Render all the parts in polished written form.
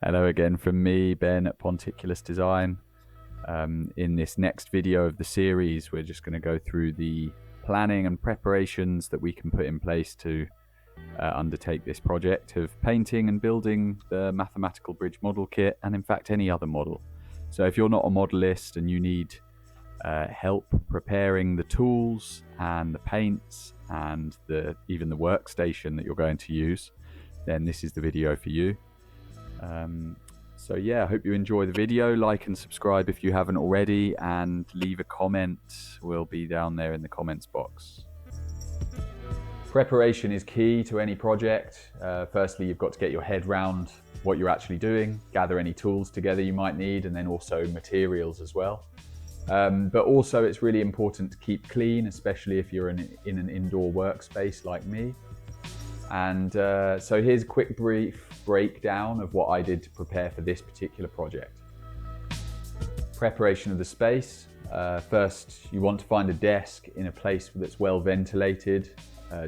Hello again from me, Ben at Ponticulus Design. In this next video of the series, we're just going to go through the planning and preparations that we can put in place to undertake this project of painting and building the mathematical bridge model kit, and in fact any other model. So if you're not a modelist and you need help preparing the tools and the paints and even the workstation that you're going to use, then this is the video for you. So yeah, I hope you enjoy the video. Like and subscribe if you haven't already, and leave a comment. Will be down there in the comments box. Preparation is key to any project. Firstly, you've got to get your head round what you're actually doing, gather any tools together you might need, and then also materials as well. But also it's really important to keep clean, especially if you're in an indoor workspace like me. And so here's a quick brief breakdown of what I did to prepare for this particular project. Preparation of the space. First, you want to find a desk in a place that's well ventilated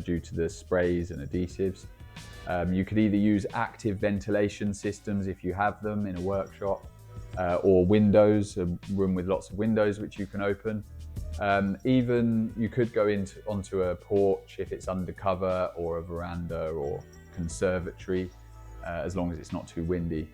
due to the sprays and adhesives. You could either use active ventilation systems if you have them in a workshop, or windows, a room with lots of windows which you can open. Even you could go onto a porch if it's undercover, or a veranda or conservatory, as long as it's not too windy.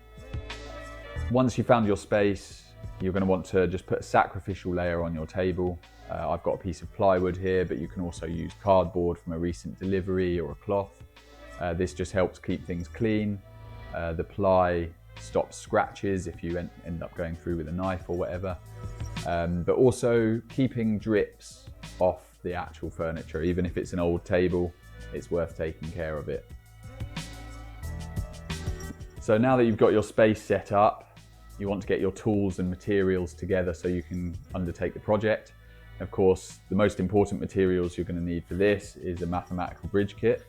Once you've found your space, you're going to want to just put a sacrificial layer on your table. I've got a piece of plywood here, but you can also use cardboard from a recent delivery or a cloth. This just helps keep things clean. The ply stops scratches if you end up going through with a knife or whatever. But also keeping drips off the actual furniture. Even if it's an old table, it's worth taking care of it. So now that you've got your space set up, you want to get your tools and materials together so you can undertake the project. Of course, the most important materials you're going to need for this is a mathematical bridge kit,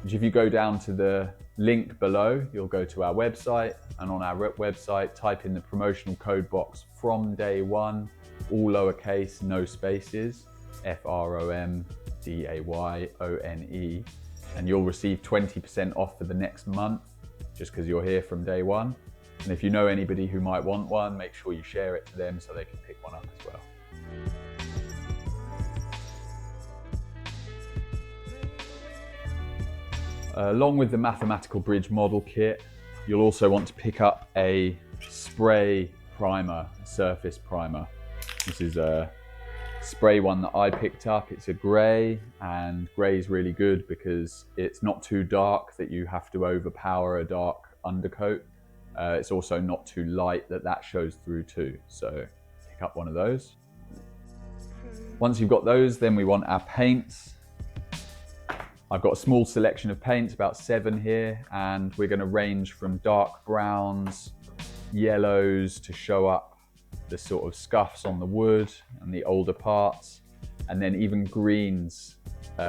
which if you go down to the link below, you'll go to our website, and on our website, type in the promotional code box "from day one," all lowercase, no spaces, FROMDAYONE, and you'll receive 20% off for the next month, just because you're here from day one. And if you know anybody who might want one, make sure you share it to them so they can pick one up as well. Along with the mathematical bridge model kit, you'll also want to pick up a spray primer, a surface primer. This is a spray one that I picked up. It's a grey, and grey is really good because it's not too dark that you have to overpower a dark undercoat. It's also not too light that shows through too. So pick up one of those. Once you've got those, then we want our paints. I've got a small selection of paints, about 7 here, and we're going to range from dark browns, yellows to show up the sort of scuffs on the wood and the older parts, and then even greens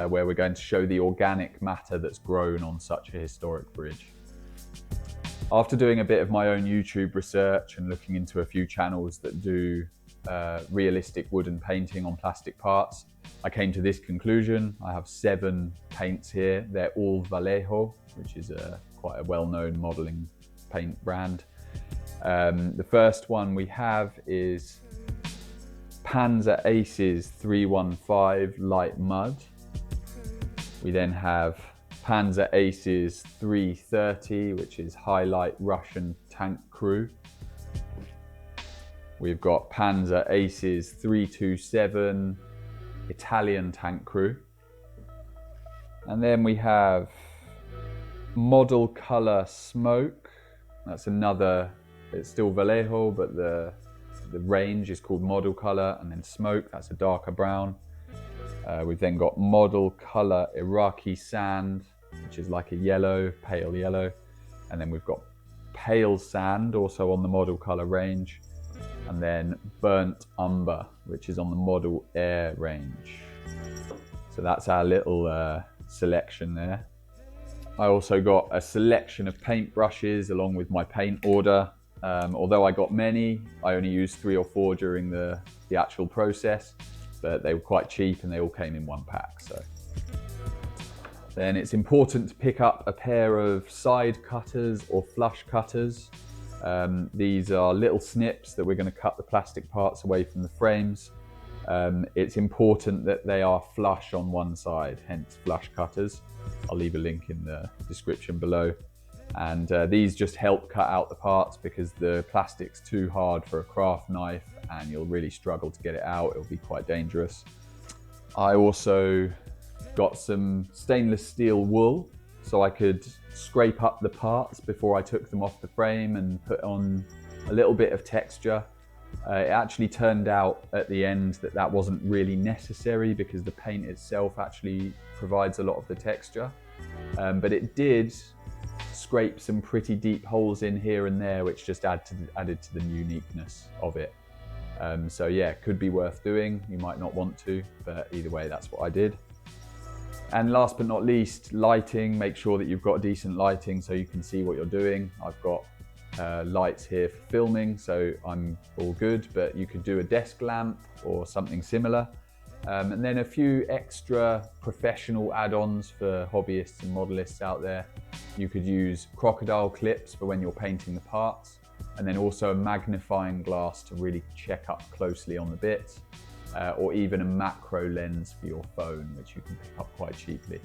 where we're going to show the organic matter that's grown on such a historic bridge. After doing a bit of my own YouTube research and looking into a few channels that do realistic wooden painting on plastic parts, I came to this conclusion. I have 7 paints here. They're all Vallejo, which is quite a well-known modeling paint brand. The first one we have is Panzer Aces 315 Light Mud. We then have Panzer Aces 330, which is Highlight Russian Tank Crew. We've got Panzer Aces 327 Italian Tank Crew. And then we have Model Color Smoke. That's another, it's still Vallejo, but the range is called Model Color. And then Smoke, that's a darker brown. We've then got Model Color Iraqi Sand, which is like a yellow, pale yellow. And then we've got Pale Sand, also on the Model Color range. And then Burnt Umber, which is on the Model Air range. So that's our little selection there. I also got a selection of paint brushes along with my paint order. Although I got many, I only used 3 or 4 during the actual process, but they were quite cheap and they all came in one pack. So then it's important to pick up a pair of side cutters or flush cutters. These are little snips that we're going to cut the plastic parts away from the frames. It's important that they are flush on one side, hence flush cutters. I'll leave a link in the description below. And these just help cut out the parts because the plastic's too hard for a craft knife and you'll really struggle to get it out. It'll be quite dangerous. I also got some stainless steel wool so I could scrape up the parts before I took them off the frame and put on a little bit of texture. It actually turned out at the end that that wasn't really necessary because the paint itself actually provides a lot of the texture. But it did scrape some pretty deep holes in here and there, which just added to the uniqueness of it. So yeah, could be worth doing. You might not want to, but either way, that's what I did. And last but not least, lighting. Make sure that you've got decent lighting so you can see what you're doing. I've got lights here for filming, so I'm all good, but you could do a desk lamp or something similar. And then a few extra professional add-ons for hobbyists and modelists out there. You could use crocodile clips for when you're painting the parts, and then also a magnifying glass to really check up closely on the bits, or even a macro lens for your phone, which you can pick up quite cheaply.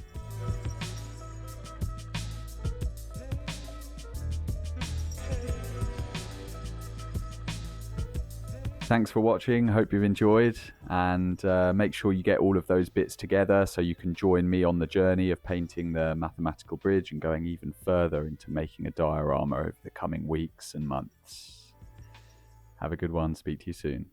Thanks for watching, hope you've enjoyed, and make sure you get all of those bits together so you can join me on the journey of painting the mathematical bridge and going even further into making a diorama over the coming weeks and months. Have a good one, speak to you soon.